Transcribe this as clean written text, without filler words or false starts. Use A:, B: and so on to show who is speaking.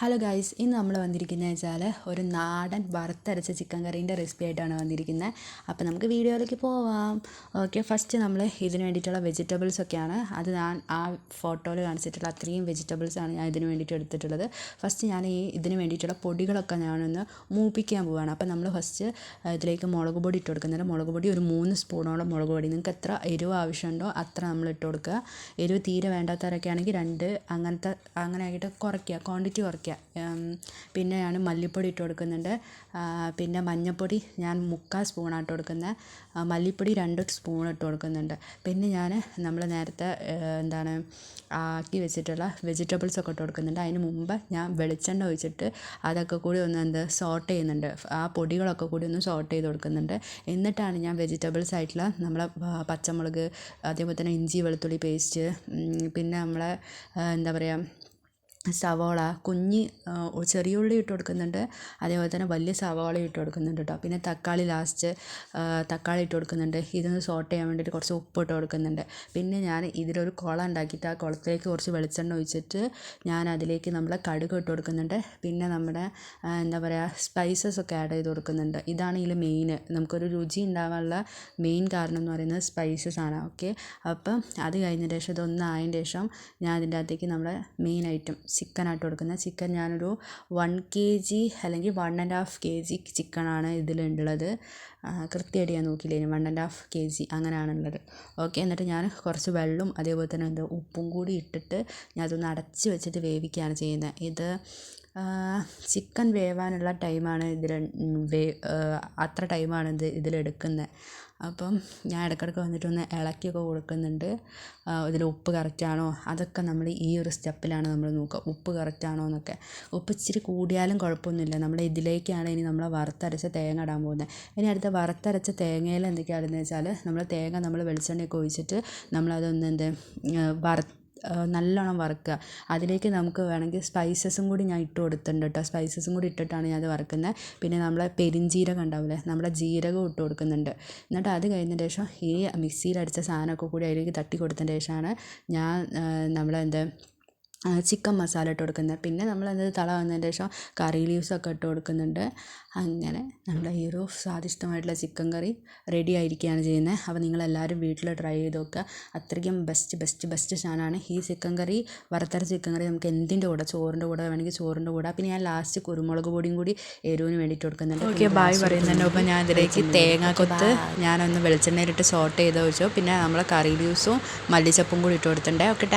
A: Hello guys, ഇന്ന് നമ്മൾ വന്നിരിക്കുന്നത് വെച്ചാൽ ഒരു നാടൻ വറുത്തരച്ച ചിക്കൻ കറീൻ്റെ റെസിപ്പി ആയിട്ടാണ് വന്നിരിക്കുന്നത്. അപ്പോൾ നമുക്ക് വീഡിയോയിലേക്ക് പോവാം. ഓക്കെ, ഫസ്റ്റ് നമ്മൾ ഇതിന് വേണ്ടിയിട്ടുള്ള വെജിറ്റബിൾസൊക്കെയാണ് അത് ഞാൻ ആ ഫോട്ടോയിൽ കാണിച്ചിട്ടുള്ള അത്രയും വെജിറ്റബിൾസാണ് ഞാൻ ഇതിന് വേണ്ടിയിട്ട് എടുത്തിട്ടുള്ളത്. ഫസ്റ്റ് ഞാൻ ഇതിന് വേണ്ടിയിട്ടുള്ള പൊടികളൊക്കെ ഞാനൊന്ന് മൂപ്പിക്കാൻ പോവുകയാണ്. അപ്പോൾ നമ്മൾ ഫസ്റ്റ് ഇതിലേക്ക് മുളക് പൊടി ഇട്ട് കൊടുക്കുന്നുണ്ട്. മുളക് പൊടി ഒരു 3 സ്പൂണോളം മുളക് പൊടി, നിങ്ങൾക്ക് എത്ര എരിവ് ആവശ്യമുണ്ടോ അത്ര നമ്മൾ ഇട്ട് കൊടുക്കുക. എരിവ് തീരെ വേണ്ടാത്തവരൊക്കെ ആണെങ്കിൽ 2 അങ്ങനെ ആയിട്ട് കുറയ്ക്കുക, ക്വാണ്ടിറ്റി കുറയ്ക്കുക. പിന്നെ ഞാൻ മല്ലിപ്പൊടി ഇട്ട് കൊടുക്കുന്നുണ്ട്. പിന്നെ മഞ്ഞൾപ്പൊടി ഞാൻ 3/4 സ്പൂണാണ് ഇട്ട് കൊടുക്കുന്നത്. മല്ലിപ്പൊടി 2 സ്പൂൺ ഇട്ട് കൊടുക്കുന്നുണ്ട്. പിന്നെ ഞാൻ നമ്മൾ നേരത്തെ ആക്കി വെച്ചിട്ടുള്ള വെജിറ്റബിൾസൊക്കെ ഇട്ട് കൊടുക്കുന്നുണ്ട്. അതിന് മുമ്പ് ഞാൻ വെളിച്ചെണ്ണ ഒഴിച്ചിട്ട് അതൊക്കെ കൂടി ഒന്ന് സോട്ട് ചെയ്യുന്നുണ്ട്. ആ പൊടികളൊക്കെ കൂടി ഒന്ന് സോട്ട് ചെയ്ത് കൊടുക്കുന്നുണ്ട്. എന്നിട്ടാണ് ഞാൻ വെജിറ്റബിൾസ് ആയിട്ടുള്ള നമ്മളെ പച്ചമുളക്, അതേപോലെ തന്നെ ഇഞ്ചി വെളുത്തുള്ളി പേസ്റ്റ്, പിന്നെ നമ്മളെ സവാള, ചെറിയ ഉള്ളി ഇട്ട് കൊടുക്കുന്നുണ്ട്. അതേപോലെ തന്നെ വലിയ സവാള ഇട്ട് കൊടുക്കുന്നുണ്ട് കേട്ടോ. പിന്നെ തക്കാളി തക്കാളി ഇട്ട് കൊടുക്കുന്നുണ്ട്. ഇതൊന്ന് സോട്ട് ചെയ്യാൻ വേണ്ടിയിട്ട് കുറച്ച് ഉപ്പ് ഇട്ട് കൊടുക്കുന്നുണ്ട്. പിന്നെ ഞാൻ ഇതിലൊരു കുളം ഉണ്ടാക്കിയിട്ട് ആ കുളത്തിലേക്ക് കുറച്ച് വെളിച്ചെണ്ണ ഒഴിച്ചിട്ട് ഞാൻ അതിലേക്ക് നമ്മളെ കടുക് ഇട്ട് കൊടുക്കുന്നുണ്ട്. പിന്നെ നമ്മുടെ സ്പൈസസ് ഒക്കെ ആഡ് ചെയ്ത് കൊടുക്കുന്നുണ്ട്. ഇതാണ് ഇതിൽ മെയിൻ, നമുക്കൊരു രുചി ഉണ്ടാകാനുള്ള മെയിൻ കാരണം എന്ന് പറയുന്നത് സ്പൈസസ് ആണ്. ഓക്കെ, അപ്പം അത് കഴിഞ്ഞതിന് ശേഷം ഇതൊന്നായതിന് ശേഷം ഞാൻ അതിൻ്റെ അകത്തേക്ക് നമ്മുടെ മെയിൻ ഐറ്റം ചിക്കനായിട്ട് കൊടുക്കുന്നത്. ചിക്കൻ ഞാനൊരു 1 kg അല്ലെങ്കിൽ 1.5 kg ചിക്കനാണ് ഇതിലുള്ളത്. കൃത്യമായിട്ട് ഞാൻ നോക്കിയില്ലേനും 1.5 kg അങ്ങനെയാണുള്ളത്. ഓക്കെ, എന്നിട്ട് ഞാൻ കുറച്ച് വെള്ളം അതേപോലെ തന്നെ ഉപ്പും കൂടി ഇട്ടിട്ട് ഞാൻ അതൊന്ന് അടച്ച് വെച്ചിട്ട് വേവിക്കുകയാണ് ചെയ്യുന്നത്. ഇത് ചിക്കൻ വേവാനുള്ള ടൈമാണ് അത്ര ടൈമാണ് ഇതിലെടുക്കുന്നത്. അപ്പം ഞാൻ ഇടയ്ക്കിടയ്ക്ക് വന്നിട്ടൊന്ന് ഇളക്കിയൊക്കെ കൊടുക്കുന്നുണ്ട്. ഇതിൽ ഉപ്പ് കറക്റ്റാണോ അതൊക്കെ നമ്മൾ ഈ ഒരു സ്റ്റെപ്പിലാണ് നമ്മൾ നോക്കുക, ഉപ്പ് കറക്റ്റാണോ എന്നൊക്കെ. ഉപ്പ് ഇച്ചിരി കൂടിയാലും കുഴപ്പമൊന്നുമില്ല. നമ്മൾ ഇതിലേക്കാണ് ഇനി നമ്മൾ വറുത്തരച്ച തേങ്ങ ഇടാൻ പോകുന്നത്. ഇനി അടുത്ത വറുത്തരച്ച തേങ്ങയിൽ എന്തൊക്കെയാണെന്ന് വെച്ചാൽ നമ്മൾ വെളിച്ചെണ്ണയൊക്കെ ഒഴിച്ചിട്ട് നമ്മളതൊന്ന് നല്ലോണം വറുക്കുക. അതിലേക്ക് നമുക്ക് വേണമെങ്കിൽ സ്പൈസസും കൂടി ഞാൻ ഇട്ട് കൊടുത്തിട്ടുണ്ട് കേട്ടോ. സ്പൈസസും കൂടി ഇട്ടിട്ടാണ് ഞാൻ അത് വറുക്കുന്നത്. പിന്നെ നമ്മളെ പെരിഞ്ജീരകം ഉണ്ടാവില്ലേ, നമ്മുടെ ജീരകം ഇട്ട് കൊടുക്കുന്നുണ്ട്. എന്നിട്ട് അത് കഴിഞ്ഞതിന് ശേഷം ഈ മിക്സിയിലടിച്ച സാധനമൊക്കെ കൂടി അതിലേക്ക് തട്ടി കൊടുത്തതിന് ശേഷമാണ് ഞാൻ ചിക്കൻ മസാല ഇട്ട് കൊടുക്കുന്നത്. പിന്നെ തള വന്നതിന് ശേഷം കറി ലീവ്സൊക്കെ ഇട്ട് കൊടുക്കുന്നുണ്ട്. അങ്ങനെ നമ്മുടെ ഈ ഒരു സ്വാദിഷ്ടമായിട്ടുള്ള ചിക്കൻ കറി റെഡി ആയിരിക്കുകയാണ് ചെയ്യുന്നത്. അപ്പോൾ നിങ്ങളെല്ലാവരും വീട്ടിൽ ട്രൈ ചെയ്ത് നോക്കുക. അത്രയ്ക്കും ബെസ്റ്റ് സാധനമാണ് ഈ ചിക്കൻ കറി. വറുത്തരച്ച ചിക്കൻ കറി നമുക്ക് എന്തിൻ്റെ കൂടെ, ചോറിൻ്റെ കൂടെ വേണമെങ്കിൽ ചോറിൻ്റെ കൂടെ. പിന്നെ ഞാൻ ലാസ്റ്റ് കുരുമുളക് പൊടിയും കൂടി എരിവിന് വേണ്ടിയിട്ട് കൊടുക്കുന്നുണ്ട്. ഓക്കെ, ബായ് പറയുന്നുണ്ട്. അപ്പോൾ ഞാൻ ഇതിലേക്ക് തേങ്ങാക്കൊത്ത് ഞാനൊന്ന് വെളിച്ചെണ്ണയിലിട്ട് സോട്ട് ചെയ്ത് വെച്ചു. പിന്നെ നമ്മളെ കറി ലീവ്സും മല്ലിച്ചപ്പും കൂടി ഇട്ട് കൊടുത്തിട്ടുണ്ട്. ഓക്കെ,